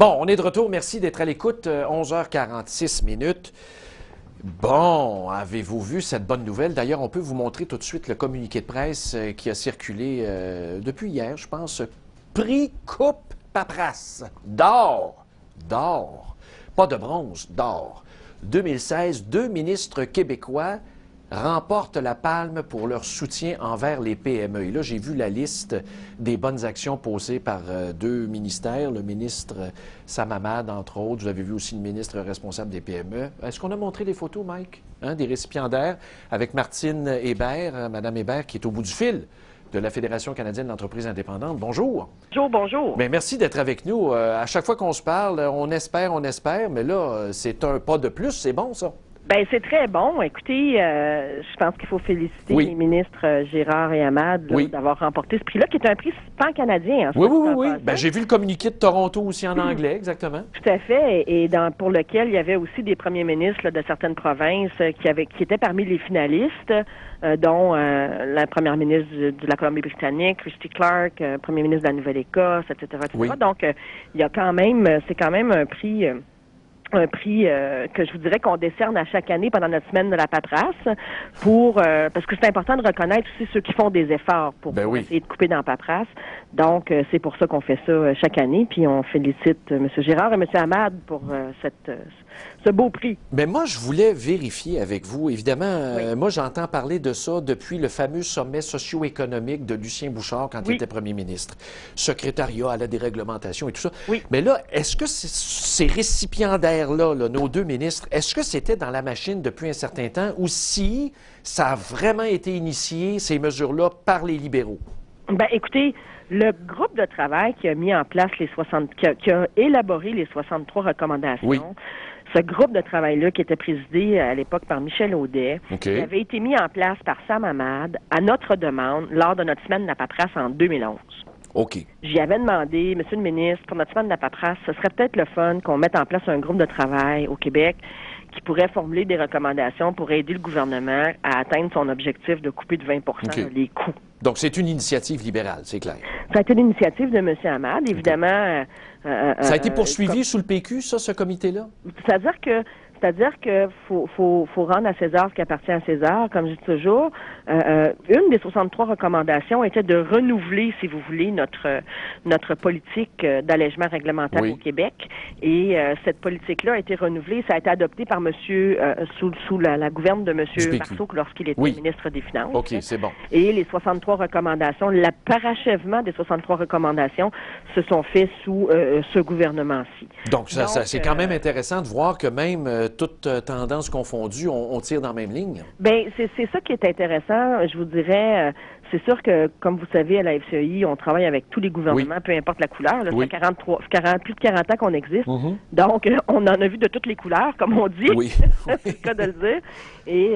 Bon, on est de retour. Merci d'être à l'écoute. 11h46 minutes. Bon, avez-vous vu cette bonne nouvelle? D'ailleurs, on peut vous montrer tout de suite le communiqué de presse qui a circulé depuis hier, je pense. Prix Coupe Paperasse d'or. D'or. Pas de bronze, d'or. 2016, 2 ministres québécois remportent la palme pour leur soutien envers les PME. Et là, j'ai vu la liste des bonnes actions posées par 2 ministères, le ministre Sam Hamad, entre autres. Vous avez vu aussi le ministre responsable des PME. Est-ce qu'on a montré les photos, Mike, des récipiendaires, avec Martine Hébert, Madame Hébert, qui est au bout du fil de la Fédération canadienne d'entreprises indépendantes. Bonjour. Bonjour, bonjour. Bien, merci d'être avec nous. À chaque fois qu'on se parle, on espère, mais là, c'est un pas de plus. C'est bon, ça? Ben c'est très bon. Écoutez, je pense qu'il faut féliciter les ministres Girard et Hamad d'avoir remporté ce prix-là, qui est un prix pan-canadien. Hein, oui. Ben, j'ai vu le communiqué de Toronto aussi en anglais, exactement. Tout à fait, et pour lequel il y avait aussi des premiers ministres de certaines provinces qui étaient parmi les finalistes, dont la première ministre de la Colombie-Britannique, Christy Clark, premier ministre de la Nouvelle-Écosse, etc. Oui. Donc, il y a quand même, c'est quand même un prix que je vous dirais qu'on décerne à chaque année pendant notre semaine de la paperasse parce que c'est important de reconnaître aussi ceux qui font des efforts pour essayer de couper dans la paperasse. Donc, c'est pour ça qu'on fait ça chaque année. Puis on félicite M. Girard et M. Hamad pour ce beau prix. Mais moi, je voulais vérifier avec vous. Évidemment, moi, j'entends parler de ça depuis le fameux sommet socio-économique de Lucien Bouchard quand il était premier ministre. Secrétariat à la déréglementation et tout ça. Oui. Mais là, est-ce que ces récipiendaires-là, nos 2 ministres, est-ce que c'était dans la machine depuis un certain temps ou si ça a vraiment été initié, ces mesures-là, par les libéraux? Ben, écoutez, le groupe de travail qui a mis en place qui a élaboré les 63 recommandations, ce groupe de travail-là qui était présidé à l'époque par Michel Audet, qui avait été mis en place par Sam Hamad à notre demande lors de notre semaine de la paperasse en 2011. OK. J'y avais demandé, Monsieur le ministre, pour notre semaine de la paperasse, ce serait peut-être le fun qu'on mette en place un groupe de travail au Québec qui pourrait formuler des recommandations pour aider le gouvernement à atteindre son objectif de couper de 20 les coûts. Donc, c'est une initiative libérale, c'est clair. Ça a été l'initiative de M. Hamad, évidemment. Ça a été poursuivi sous le PQ, ça, ce comité-là? C'est-à-dire que faut rendre à César ce qui appartient à César, comme je dis toujours. Une des 63 recommandations était de renouveler, si vous voulez, notre politique d'allègement réglementaire au Québec. Et cette politique-là a été renouvelée. Ça a été adopté par monsieur sous la gouverne de M. Marceau lorsqu'il était ministre des Finances. OK, c'est bon. Et les 63 recommandations, le parachèvement des 63 recommandations se sont faits sous ce gouvernement-ci. Donc c'est quand même intéressant de voir que même toute tendance confondue, on tire dans la même ligne. Bien, c'est ça qui est intéressant. Je vous dirais, c'est sûr que, comme vous savez, à la FCI, on travaille avec tous les gouvernements, peu importe la couleur. Là, ça fait plus de 40 ans qu'on existe. Donc, on en a vu de toutes les couleurs, comme on dit. C'est le cas de le dire. Et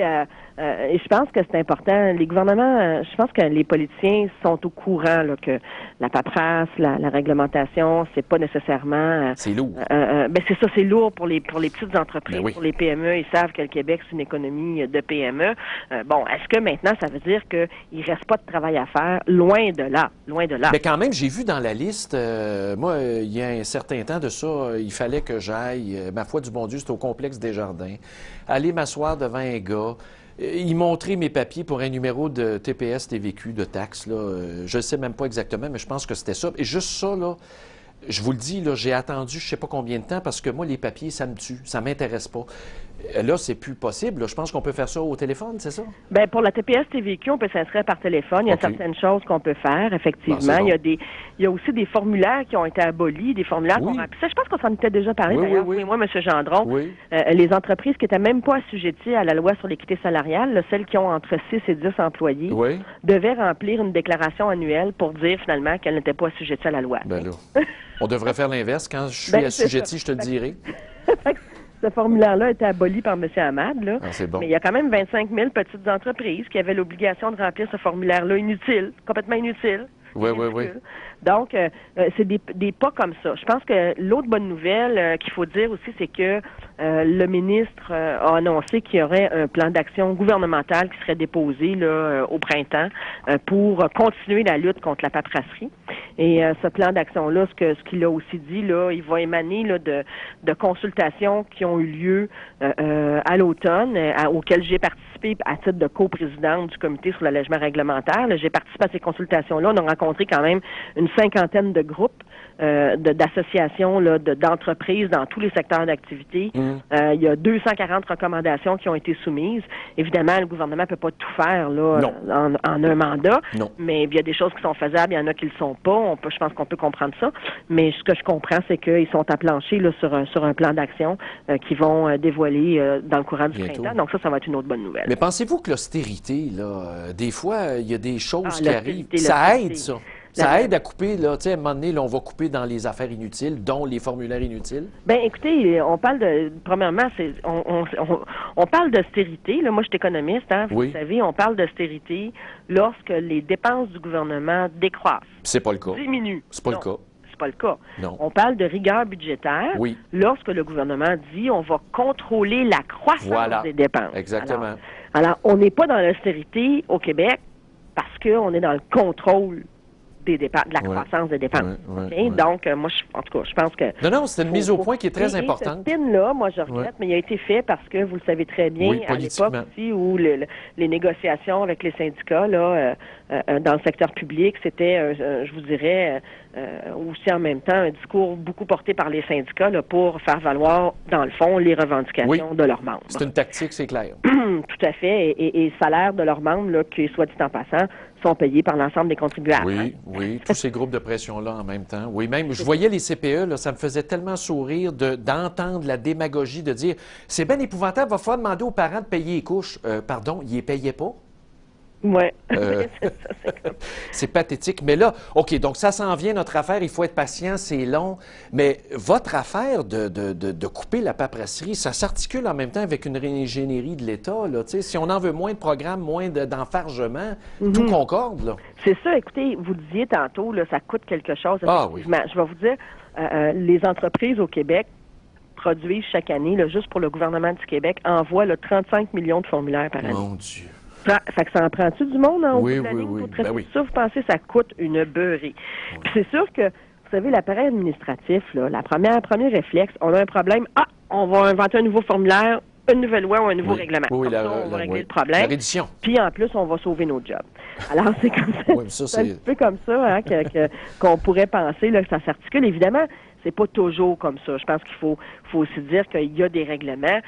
je pense que c'est important. Les gouvernements, je pense que les politiciens sont au courant là, que la paperasse, la réglementation, c'est pas nécessairement... c'est lourd. C'est ça, c'est lourd pour les petites entreprises, pour les PME. Ils savent que le Québec, c'est une économie de PME. Est-ce que maintenant, ça veut dire qu'il reste pas de travail à faire? Loin de là, loin de là. Mais quand même, j'ai vu dans la liste, moi, il y a un certain temps de ça, il fallait que j'aille, ma foi du bon Dieu, c'était au complexe Desjardins, aller m'asseoir devant un gars, y montrer mes papiers pour un numéro de TPS, TVQ, de taxes, là. Je ne sais même pas exactement, mais je pense que c'était ça. Et juste ça, là, je vous le dis, là, j'ai attendu je ne sais pas combien de temps parce que moi, les papiers, ça me tue, ça ne m'intéresse pas. Là, c'est plus possible. Là. Je pense qu'on peut faire ça au téléphone, c'est ça? Bien, pour la TPS TVQ, on peut s'inscrire par téléphone. Il y a certaines choses qu'on peut faire, effectivement. Il y a aussi des formulaires qui ont été abolis, des formulaires qu'on remplissait. Je pense qu'on s'en était déjà parlé, d'ailleurs, vous et moi, M. Gendron. Les entreprises qui n'étaient même pas assujetties à la loi sur l'équité salariale, là, celles qui ont entre 6 et 10 employés, devaient remplir une déclaration annuelle pour dire, finalement, qu'elles n'étaient pas assujetties à la loi. Ben là, on devrait faire l'inverse. Quand je suis assujetti, je te le dirai. Ce formulaire-là a été aboli par M. Hamad, là. Bon. Mais il y a quand même 25 000 petites entreprises qui avaient l'obligation de remplir ce formulaire-là inutile, complètement inutile. Oui. Donc, c'est des pas comme ça. Je pense que l'autre bonne nouvelle qu'il faut dire aussi, c'est que le ministre a annoncé qu'il y aurait un plan d'action gouvernemental qui serait déposé là, au printemps pour continuer la lutte contre la paperasserie. Et ce plan d'action-là, ce qu'il a aussi dit, là, il va émaner là, de consultations qui ont eu lieu à l'automne, auxquelles j'ai participé à titre de coprésidente du comité sur l'allègement réglementaire. J'ai participé à ces consultations-là. On a rencontré quand même une 50aine de groupes d'associations, d'entreprises dans tous les secteurs d'activité. Il y a 240 recommandations qui ont été soumises. Évidemment, le gouvernement ne peut pas tout faire là, en un mandat, mais il y a des choses qui sont faisables, il y en a qui ne le sont pas. Je pense qu'on peut comprendre ça. Mais ce que je comprends, c'est qu'ils sont à plancher là, sur un plan d'action qu'ils vont dévoiler dans le courant du printemps. Donc ça va être une autre bonne nouvelle. Mais pensez-vous que l'austérité, là, des fois, il y a des choses qui arrivent, ça aide, ça? Ça aide à couper, là, tu sais, à un moment donné, là, on va couper dans les affaires inutiles, dont les formulaires inutiles? Bien, écoutez, on parle premièrement, on parle d'austérité. Là, moi, je suis économiste, hein, vous savez, on parle d'austérité lorsque les dépenses du gouvernement décroissent. C'est pas le cas. Diminuent. C'est pas le cas. C'est pas le cas. Non. On parle de rigueur budgétaire lorsque le gouvernement dit on va contrôler la croissance des dépenses. Exactement. Alors on n'est pas dans l'austérité au Québec parce qu'on est dans le contrôle des dépenses, de la croissance des dépenses. Donc, moi, en tout cas, je pense que... Non, c'est une mise au point qui est très importante. Ce spin-là, moi, je regrette, mais il a été fait parce que, vous le savez très bien, à l'époque aussi où les négociations avec les syndicats, là, dans le secteur public, c'était, je vous dirais, aussi en même temps, un discours beaucoup porté par les syndicats là, pour faire valoir, dans le fond, les revendications de leurs membres. C'est une tactique, c'est clair. Tout à fait. Et le salaire de leurs membres, là, qui, soit dit en passant, sont payés par l'ensemble des contribuables. Oui, tous ces groupes de pression-là en même temps. Oui, même, je voyais les CPE, là, ça me faisait tellement sourire d'entendre la démagogie, de dire « C'est bien épouvantable, il va falloir demander aux parents de payer les couches. Pardon, ils ne les payaient pas? » Oui. C'est pathétique. Mais là, OK, donc ça s'en vient, notre affaire, il faut être patient, c'est long. Mais votre affaire de couper la paperasserie, ça s'articule en même temps avec une réingénierie de l'État. Là, si on en veut moins de programmes, moins d'enfargements, tout concorde. Là. C'est ça. Écoutez, vous disiez tantôt, là, ça coûte quelque chose. Ah oui. Je vais vous dire, les entreprises au Québec produisent chaque année, là, juste pour le gouvernement du Québec, envoient là, 35 millions de formulaires par année. Mon Dieu. Fait que ça en prend-tu du monde en haut de la ligne pour traiter oui. ça? Vous pensez que ça coûte une beurrée. Puis c'est sûr que, vous savez, l'appareil administratif, là, premier réflexe, on a un problème, on va inventer un nouveau formulaire, une nouvelle loi ou un nouveau règlement. Oui, on va régler le problème. La reddition. Puis en plus, on va sauver nos jobs. Alors, c'est comme ça. C'est un petit peu comme ça hein, qu'on pourrait penser là, que ça s'articule. Évidemment, c'est pas toujours comme ça. Je pense qu'il faut aussi dire qu'il y a des règlements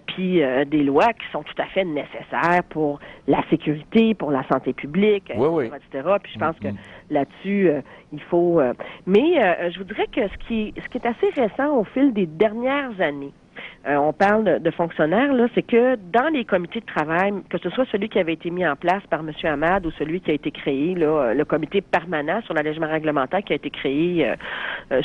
puis des lois qui sont tout à fait nécessaires pour la sécurité, pour la santé publique, etc. Puis je pense que là-dessus, il faut... Mais je vous dirais que ce qui est assez récent au fil des dernières années, on parle de fonctionnaires, là, c'est que dans les comités de travail, que ce soit celui qui avait été mis en place par M. Hamad ou celui qui a été créé, là, le comité permanent sur l'allègement réglementaire qui a été créé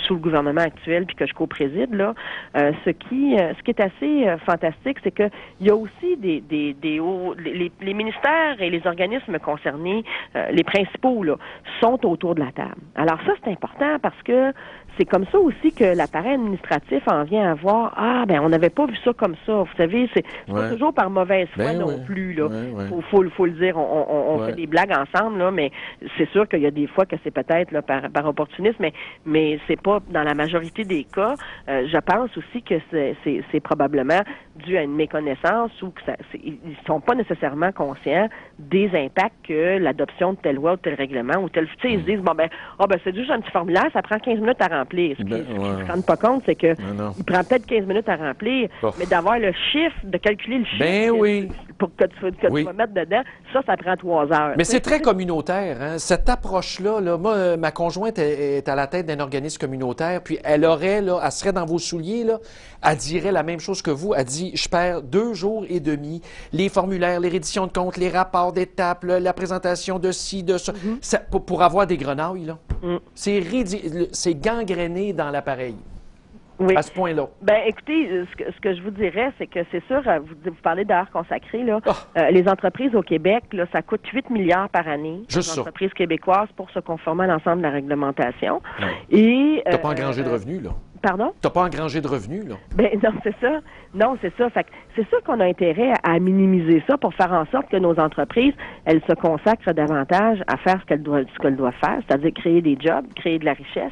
sous le gouvernement actuel puis que je co-préside, là, ce qui est assez fantastique, c'est que il y a aussi les ministères et les organismes concernés, les principaux, là, sont autour de la table. Alors ça, c'est important parce que c'est comme ça aussi que l'appareil administratif en vient à voir, on n'avait pas vu ça comme ça. Vous savez, c'est pas toujours par mauvaise foi non plus, là. Faut le dire, on fait des blagues ensemble, là, mais c'est sûr qu'il y a des fois que c'est peut-être là, par opportunisme, mais c'est pas dans la majorité des cas. Je pense aussi que c'est probablement dû à une méconnaissance ou que ils sont pas nécessairement conscients des impacts que l'adoption de telle loi ou tel règlement ou tel... Tu sais, ils se disent, c'est juste un petit formulaire, ça prend 15 minutes à remplir. Ce qu'ils ne se rendent pas compte, c'est que il prend peut-être 15 minutes à remplir, mais d'avoir le chiffre, de calculer le chiffre pour que tu vas mettre dedans, ça prend 3 heures. Mais c'est très communautaire, hein? Cette approche-là, là, moi, ma conjointe est à la tête d'un organisme communautaire, puis elle serait dans vos souliers, là, elle dirait la même chose que vous. Elle dit, je perds 2 jours et demi, les formulaires, les redditions de comptes, les rapports d'étapes, la présentation de ci, de ça, pour avoir des grenouilles, là. C'est gangréné dans l'appareil. Oui. À ce point-là. Écoutez, ce que je vous dirais, c'est que c'est sûr, vous parlez d'heures consacrées, là. Les entreprises au Québec, là, ça coûte 8 milliards par année. Juste les entreprises québécoises pour se conformer à l'ensemble de la réglementation. Et t'as pas engrangé de revenus, là. Pardon? Tu n'as pas engrangé de revenus, là? Ben non, c'est ça. Non, c'est ça. Fait que c'est sûr qu'on a intérêt à minimiser ça pour faire en sorte que nos entreprises, elles se consacrent davantage à faire ce qu'elles doivent faire, c'est-à-dire créer des jobs, créer de la richesse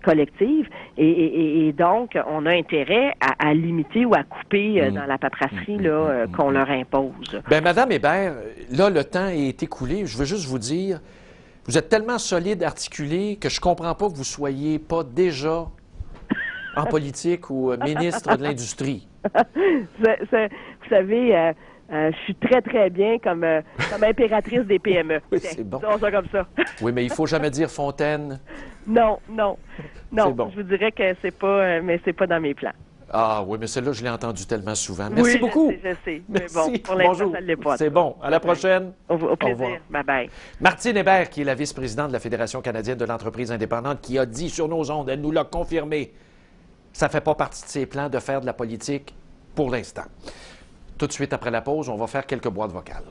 collective. Et donc, on a intérêt à limiter ou à couper dans la paperasserie là, qu'on leur impose. Bien, Madame Hébert, là, le temps est écoulé. Je veux juste vous dire, vous êtes tellement solide, articulé, que je comprends pas que vous soyez pas déjà en politique ou ministre de l'Industrie. Vous savez, je suis très, très bien comme impératrice des PME. Oui, c'est bon. Disons ça comme ça. Oui, mais il faut jamais dire Fontaine. Non. Bon. Je vous dirais que c'est pas dans mes plans. Ah oui, mais celle-là, je l'ai entendue tellement souvent. Merci beaucoup. Je sais. Merci. Mais bon, pour l'instant, Bonjour. ça ne l'est pas. C'est bon. À la prochaine. Au plaisir. Bye-bye. Martine Hébert, qui est la vice-présidente de la Fédération canadienne de l'entreprise indépendante, qui a dit sur nos ondes, elle nous l'a confirmé, ça ne fait pas partie de ses plans de faire de la politique pour l'instant. Tout de suite après la pause, on va faire quelques boîtes vocales.